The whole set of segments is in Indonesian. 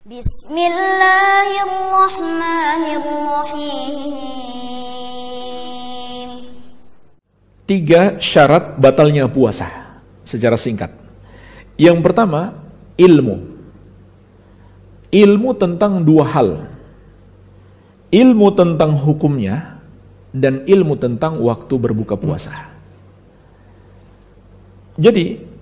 Bismillahirrahmanirrahim. 3 syarat batalnya puasa secara singkat. Yang pertama, ilmu. Ilmu tentang 2 hal. Ilmu tentang hukumnya dan ilmu tentang waktu berbuka puasa. Jadi,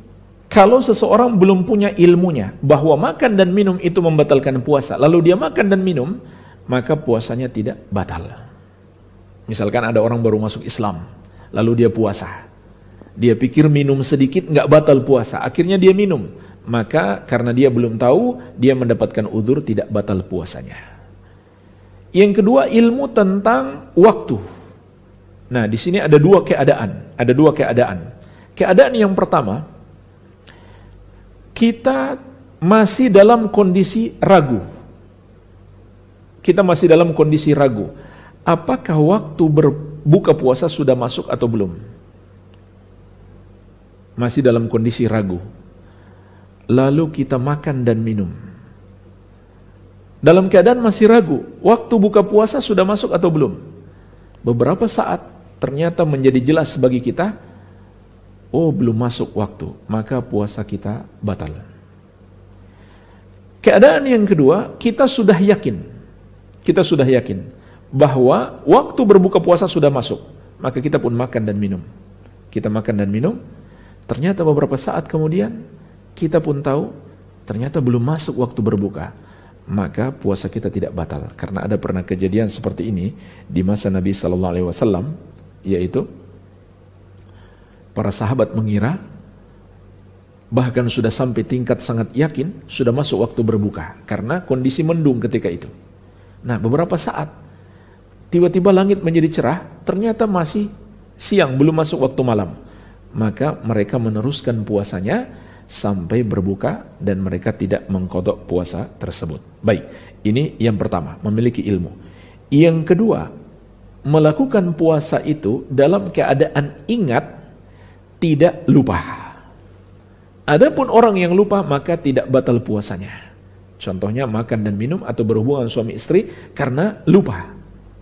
kalau seseorang belum punya ilmunya bahwa makan dan minum itu membatalkan puasa, lalu dia makan dan minum, maka puasanya tidak batal. Misalkan ada orang baru masuk Islam, lalu dia puasa. Dia pikir minum sedikit nggak batal puasa, akhirnya dia minum. Maka karena dia belum tahu, dia mendapatkan udzur tidak batal puasanya. Yang kedua, ilmu tentang waktu. Nah, di sini ada 2 keadaan. Ada 2 keadaan. Keadaan yang pertama, kita masih dalam kondisi ragu. Kita masih dalam kondisi ragu. Apakah waktu berbuka puasa sudah masuk atau belum? Masih dalam kondisi ragu. Lalu kita makan dan minum. Dalam keadaan masih ragu, waktu buka puasa sudah masuk atau belum? Beberapa saat ternyata menjadi jelas bagi kita, oh belum masuk waktu, maka puasa kita batal. Keadaan yang kedua, kita sudah yakin bahwa waktu berbuka puasa sudah masuk, maka kita pun makan dan minum. Kita makan dan minum, ternyata beberapa saat kemudian kita pun tahu ternyata belum masuk waktu berbuka, maka puasa kita tidak batal. Karena ada pernah kejadian seperti ini di masa Nabi SAW, yaitu para sahabat mengira, bahkan sudah sampai tingkat sangat yakin, sudah masuk waktu berbuka, karena kondisi mendung ketika itu. Nah, beberapa saat, tiba-tiba langit menjadi cerah, ternyata masih siang, belum masuk waktu malam. Maka mereka meneruskan puasanya sampai berbuka, dan mereka tidak mengqadha puasa tersebut. Baik, ini yang pertama, memiliki ilmu. Yang kedua, melakukan puasa itu dalam keadaan ingat, tidak lupa. Adapun orang yang lupa, maka tidak batal puasanya. Contohnya makan dan minum atau berhubungan suami istri karena lupa,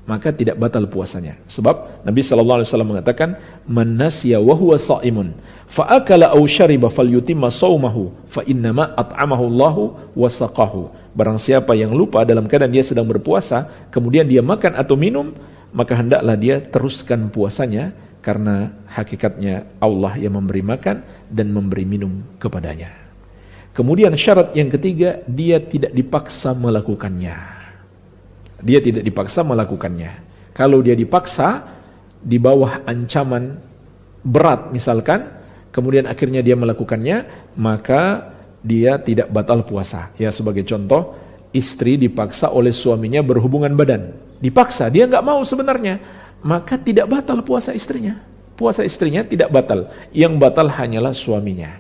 maka tidak batal puasanya. Sebab Nabi SAW mengatakan, man nasiya wa huwa sha'imun fa akala aw syariba falyutimma shaumahu fa innama at'amahu Allahu wa saqahu. Barang siapa yang lupa dalam keadaan dia sedang berpuasa, kemudian dia makan atau minum, maka hendaklah dia teruskan puasanya, karena hakikatnya Allah yang memberi makan dan memberi minum kepadanya. Kemudian syarat yang ketiga, dia tidak dipaksa melakukannya. Dia tidak dipaksa melakukannya. Kalau dia dipaksa di bawah ancaman berat misalkan, kemudian akhirnya dia melakukannya, maka dia tidak batal puasa. Ya, sebagai contoh, istri dipaksa oleh suaminya berhubungan badan. Dipaksa, dia nggak mau sebenarnya, maka tidak batal puasa istrinya. Puasa istrinya tidak batal. Yang batal hanyalah suaminya.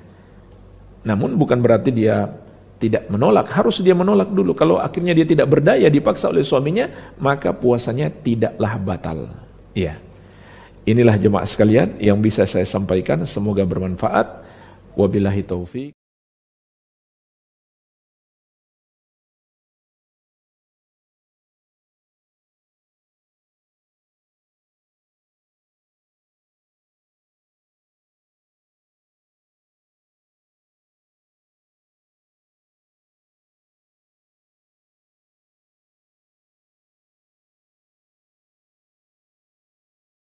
Namun bukan berarti dia tidak menolak, harus dia menolak dulu. Kalau akhirnya dia tidak berdaya, dipaksa oleh suaminya, maka puasanya tidaklah batal. Iya. Inilah jemaah sekalian yang bisa saya sampaikan, semoga bermanfaat. Wabillahi taufik.